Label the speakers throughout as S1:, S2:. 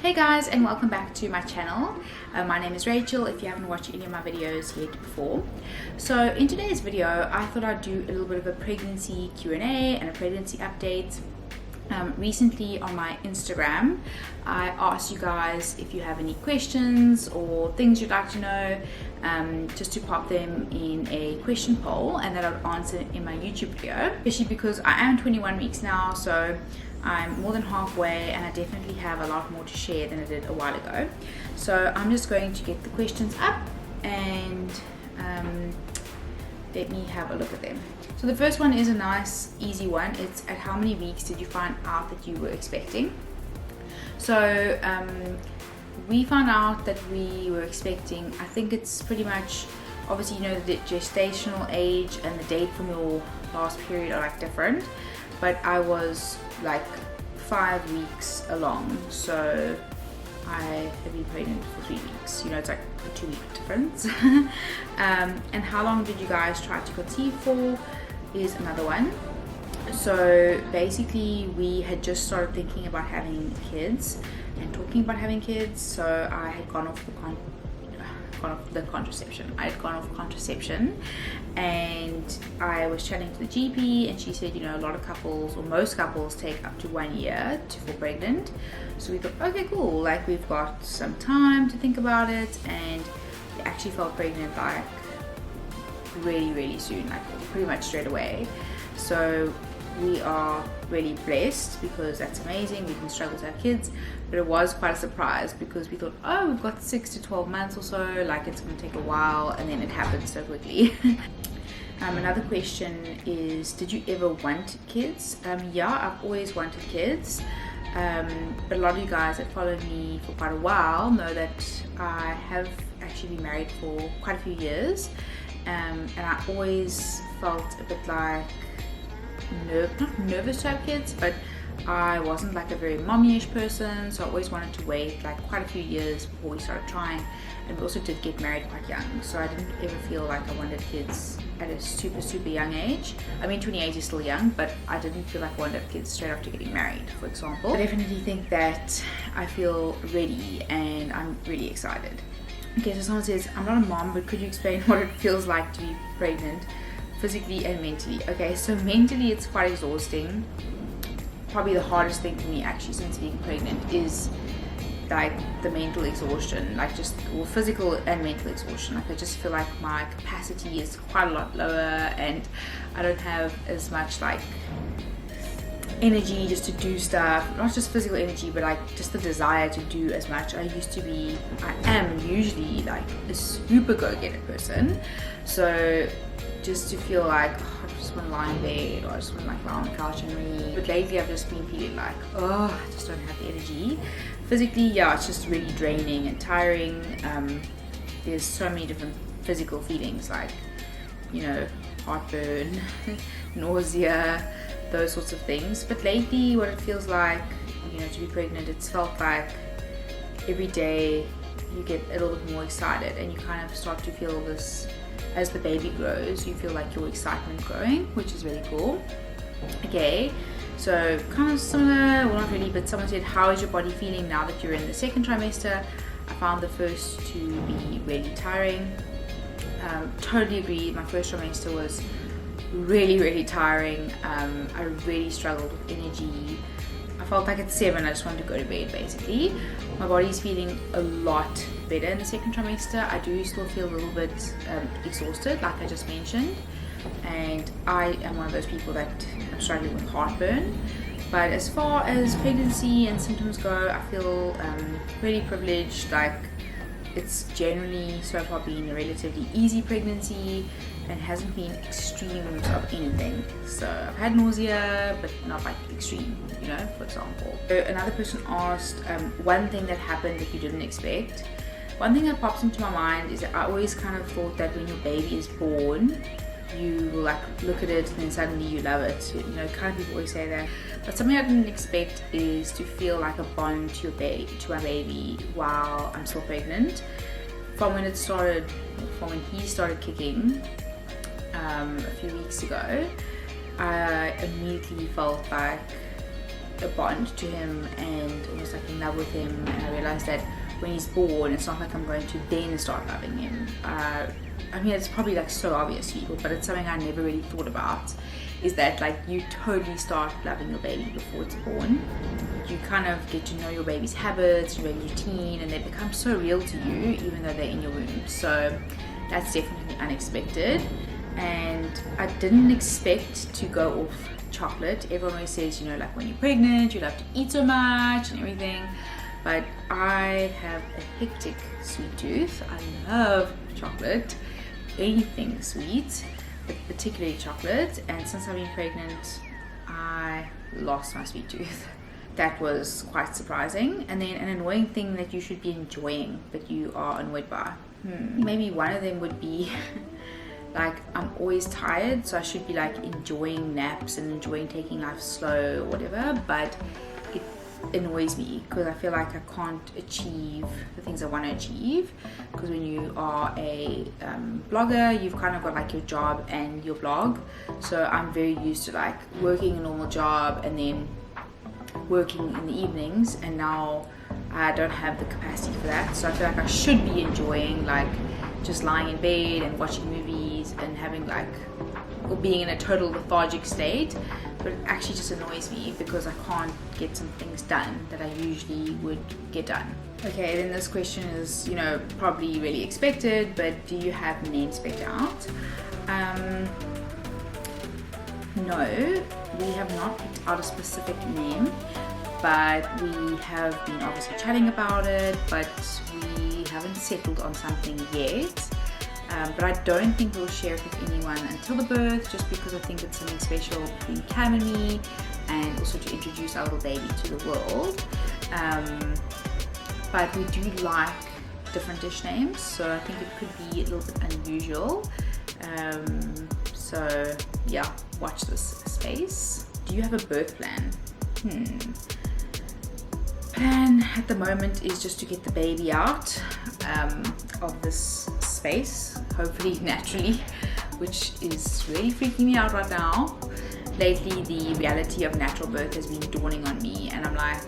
S1: Hey guys, and welcome back to my channel. My name is Rachel if you haven't watched any of my videos yet before. So in today's video I thought I'd do a little bit of a pregnancy Q&A and a pregnancy update. Recently on my Instagram I asked you guys if you have any questions or things you'd like to know, just to pop them in a question poll and that I would answer in my YouTube video, especially because I am 21 weeks now, so I'm more than halfway and I definitely have a lot more to share than I did a while ago. So I'm just going to get the questions up and let me have a look at them. So the first one is a nice easy one. It's at how many weeks did you find out that you were expecting? So we found out that we were expecting, I think it's pretty much, obviously you know the gestational age and the date from your last period are like different, but I was like 5 weeks along, so I have been pregnant for 3 weeks. You know, it's like a 2-week difference. And how long did you guys try to conceive for is another one. So basically we had just started thinking about having kids and talking about having kids, so I had gone off contraception. I had gone off contraception and I was chatting to the GP and she said, you know, a lot of couples or most couples take up to 1 year to fall pregnant. So we thought, okay, cool, like we've got some time to think about it, and we actually fell pregnant like really soon, like pretty much straight away. So we are really blessed because that's amazing. We didn't struggle to have kids, but it was quite a surprise because we thought, oh, we've got 6 to 12 months or so, like it's going to take a while, and then it happened so quickly. Another question is, did you ever want kids? Yeah, I've always wanted kids, but a lot of you guys that followed me for quite a while know that I have actually been married for quite a few years, and I always felt a bit like not nervous to have kids, but I wasn't like a very mommy-ish person, so I always wanted to wait like quite a few years before we started trying. And we also did get married quite young, so I didn't ever feel like I wanted kids at a super young age. I mean 28 is still young, but I didn't feel like I wanted to have kids straight after getting married, for example. I definitely think that I feel ready and I'm really excited. Okay, so someone says, I'm not a mom, but could you explain what it feels like to be pregnant, physically and mentally? Okay, so mentally it's quite exhausting. Probably the hardest thing for me actually since being pregnant is like the mental exhaustion, like just physical and mental exhaustion. Like I just feel like my capacity is quite a lot lower and I don't have as much like energy just to do stuff, not just physical energy, but like just the desire to do as much. I am usually like a super go-getter person, so just to feel like, oh, I just want to lie in bed or I just want to like lie on the couch and read. But lately I've just been feeling like, oh, I just don't have the energy. Physically, yeah, it's just really draining and tiring. There's so many different physical feelings, like, you know, heartburn, nausea, those sorts of things. But lately what it feels like, you know, to be pregnant, it's felt like every day you get a little bit more excited and you kind of start to feel this, as the baby grows, you feel like your excitement growing, which is really cool. Okay, so kind of similar, well not really, but someone said, how is your body feeling now that you're in the second trimester? I found the first to be really tiring. Totally agree, my first trimester was really tiring. I really struggled with energy. I felt like at 7 I just wanted to go to bed basically. My body's feeling a lot better in the second trimester. I do still feel a little bit exhausted, like I just mentioned, and I am one of those people that I'm struggling with heartburn. But as far as pregnancy and symptoms go, I feel really privileged. Like it's generally so far been a relatively easy pregnancy and hasn't been extremes of anything. So I've had nausea, but not like extreme, you know, for example. So another person asked, one thing that happened that you didn't expect. One thing that pops into my mind is that I always kind of thought that when your baby is born, you will like look at it and then suddenly you love it. You know, kind of people always say that. But something I didn't expect is to feel like a bond to my baby while I'm still pregnant. From when he started kicking a few weeks ago, I immediately felt like a bond to him and almost like in love with him, and I realized that when he's born, it's not like I'm going to then start loving him. I mean, it's probably like so obvious to people, but it's something I never really thought about, is that like you totally start loving your baby before it's born. You kind of get to know your baby's habits, your baby's routine, and they become so real to you even though they're in your womb. So that's definitely unexpected, and I didn't expect to go off chocolate. Everyone always says, you know, like when you're pregnant you love to eat so much and everything, but I have a hectic sweet tooth. I love chocolate, anything sweet, but particularly chocolate, and since I've been pregnant I lost my sweet tooth. That was quite surprising. And then an annoying thing that you should be enjoying but you are annoyed by. Maybe one of them would be like, I'm always tired, so I should be like enjoying naps and enjoying taking life slow or whatever, but it annoys me because I feel like I can't achieve the things I want to achieve, because when you are a blogger, you've kind of got like your job and your blog. So I'm very used to like working a normal job and then working in the evenings, and now I don't have the capacity for that. So I feel like I should be enjoying like just lying in bed and watching movies and having like, or being in a total lethargic state, but it actually just annoys me because I can't get some things done that I usually would get done. Okay, then this question is, you know, probably really expected, but do you have names spec'd out? No, we have not picked out a specific name, but we have been obviously chatting about it, but we haven't settled on something yet. But I don't think we'll share it with anyone until the birth, just because I think it's something special between Cam and me, and also to introduce our little baby to the world. But we do like different dish names, so I think it could be a little bit unusual. So yeah, watch this space. Do you have a birth plan? Plan at the moment is just to get the baby out of this space, hopefully naturally, which is really freaking me out right now. Lately the reality of natural birth has been dawning on me, and I'm like,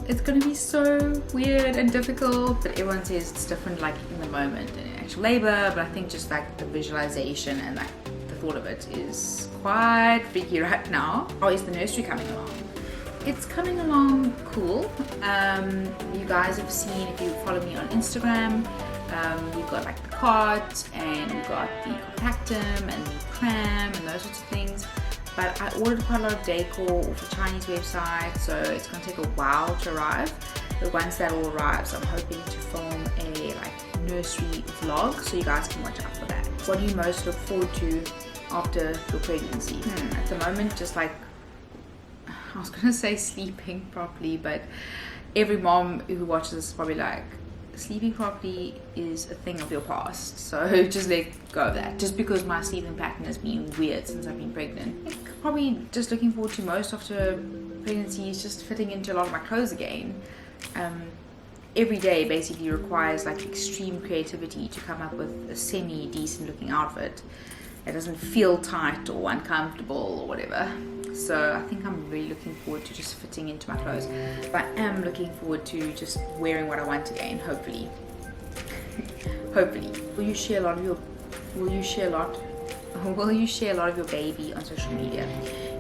S1: it's gonna be so weird and difficult, but everyone says it's different like in the moment and in actual labor. But I think just like the visualization and like the thought of it is quite freaky right now. How is the nursery coming along? It's coming along cool. You guys have seen, if you follow me on Instagram, we've got like the cot, and we've got the compactum and the pram and those sorts of things. But I ordered quite a lot of decor off a Chinese website, so it's going to take a while to arrive. But once that all arrives, I'm hoping to film a like nursery vlog, so you guys can watch out for that. What do you most look forward to after your pregnancy? At the moment, just like, I was gonna say sleeping properly, but every mom who watches this is probably like, sleeping properly is a thing of your past, so just let go of that. Just because my sleeping pattern has been weird since I've been pregnant. Probably just looking forward to most after pregnancy is just fitting into a lot of my clothes again. Every day basically requires like extreme creativity to come up with a semi-decent looking outfit that doesn't feel tight or uncomfortable or whatever. So I think I'm really looking forward to just fitting into my clothes. But I am looking forward to just wearing what I want again, hopefully. Hopefully. Will you share a lot of your baby on social media?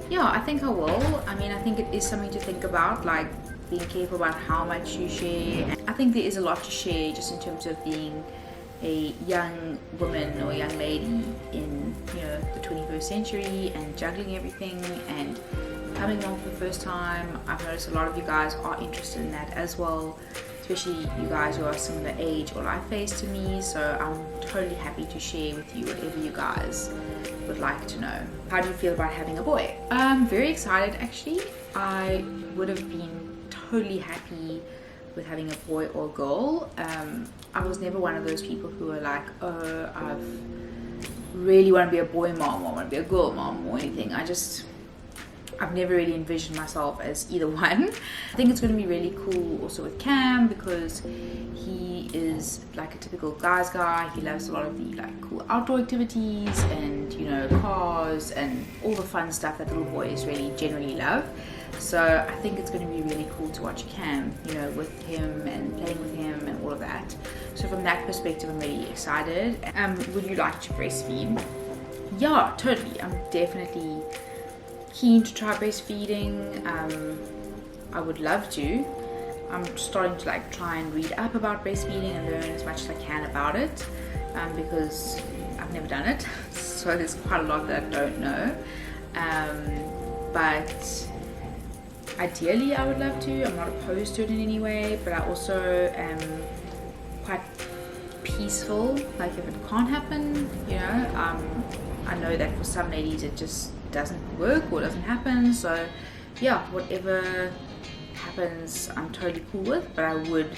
S1: Yeah, I think I will. I mean, I think it is something to think about, like being careful about how much you share. I think there is a lot to share just in terms of being a young woman or a young lady in, you know, the 21st century and juggling everything and coming along for the first time. I've noticed a lot of you guys are interested in that as well, especially you guys who are similar age or life phase to me. So I'm totally happy to share with you whatever you guys would like to know. How do you feel about having a boy? I'm very excited actually. I would have been totally happy with having a boy or a girl. I was never one of those people who were like, oh, I really want to be a boy mom or I want to be a girl mom or anything. I've never really envisioned myself as either one. I think it's going to be really cool also with Cam, because he is like a typical guy's guy. He loves a lot of the like cool outdoor activities and, you know, cars and all the fun stuff that little boys really generally love. So I think it's going to be really cool to watch Cam, you know, with him and playing with him and all of that. So from that perspective, I'm really excited. Would you like to breastfeed? Yeah, totally. I'm definitely keen to try breastfeeding. I would love to. I'm starting to like try and read up about breastfeeding and learn as much as I can about it, because I've never done it, so there's quite a lot that I don't know. But ideally I would love to. I'm not opposed to it in any way, but I also am quite peaceful. Like if it can't happen, you know, I know that for some ladies it just doesn't work or doesn't happen. So yeah, whatever happens I'm totally cool with, but I would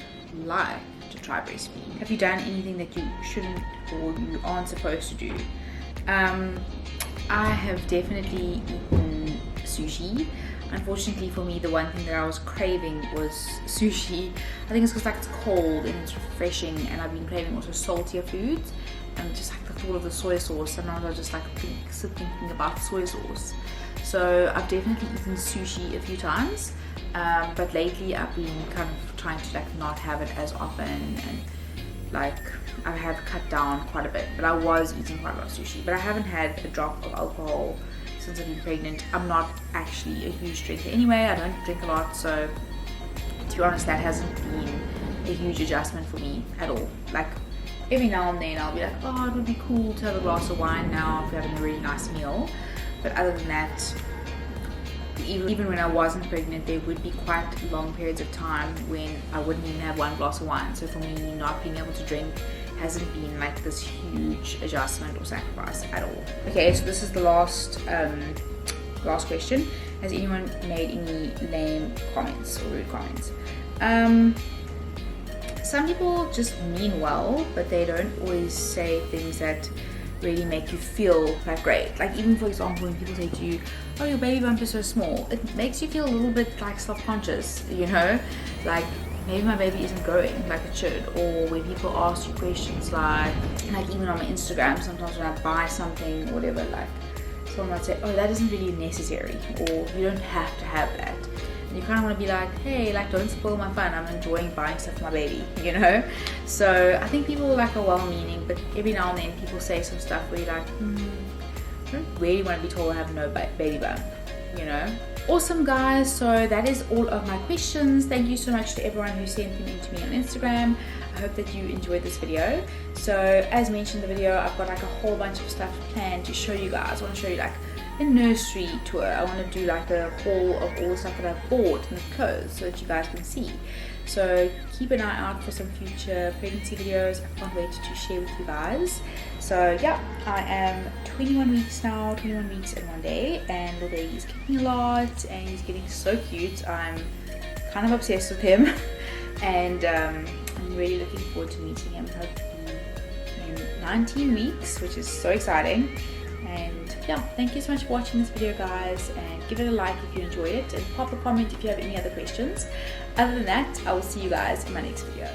S1: like to try breastfeeding. Have you done anything that you shouldn't or you aren't supposed to do? I have definitely eaten sushi. Unfortunately for me, the one thing that I was craving was sushi. I think it's because like it's cold and it's refreshing, and I've been craving also saltier foods, and just like the thought of the soy sauce, sometimes I just like sit thinking about soy sauce. So I've definitely eaten sushi a few times, but lately I've been kind of trying to like not have it as often, and like I have cut down quite a bit. But I was eating quite a lot of sushi, but I haven't had a drop of alcohol since I've been pregnant. I'm not actually a huge drinker anyway. I don't drink a lot, so to be honest, that hasn't been a huge adjustment for me at all. Like every now and then I'll be like, oh, it would be cool to have a glass of wine now if we're having a really nice meal. But other than that, even when I wasn't pregnant, there would be quite long periods of time when I wouldn't even have one glass of wine. So for me, not being able to drink hasn't been like this huge adjustment or sacrifice at all. Okay, so this is the last question. Has anyone made any lame comments or rude comments? Some people just mean well, but they don't always say things that really make you feel like great. Like even for example, when people say to you, oh, your baby bump is so small, it makes you feel a little bit like self-conscious, you know, like maybe my baby isn't growing like it should. Or when people ask you questions like even on my Instagram, sometimes when I buy something or whatever, like someone might say, oh, that isn't really necessary, or you don't have to have that. And you kind of want to be like, hey, like don't spoil my fun, I'm enjoying buying stuff for my baby, you know. So I think people like are well-meaning, but every now and then people say some stuff where you're like, I don't really want to be told I have no baby bump, you know. Awesome guys, so that is all of my questions. Thank you so much to everyone who sent them in to me on Instagram. I hope that you enjoyed this video. So as mentioned in the video, I've got like a whole bunch of stuff planned to show you guys. I want to show you like a nursery tour. I want to do like a haul of all the stuff that I've bought and the clothes so that you guys can see. So keep an eye out for some future pregnancy videos. I can't wait to share with you guys. So yeah, I am 21 weeks now, 21 weeks and 1 day, and little baby's kicking a lot and he's getting so cute. I'm kind of obsessed with him and I'm really looking forward to meeting him hopefully in 19 weeks, which is so exciting. And yeah, thank you so much for watching this video guys, and give it a like if you enjoyed it, and pop a comment if you have any other questions. Other than that, I will see you guys in my next video.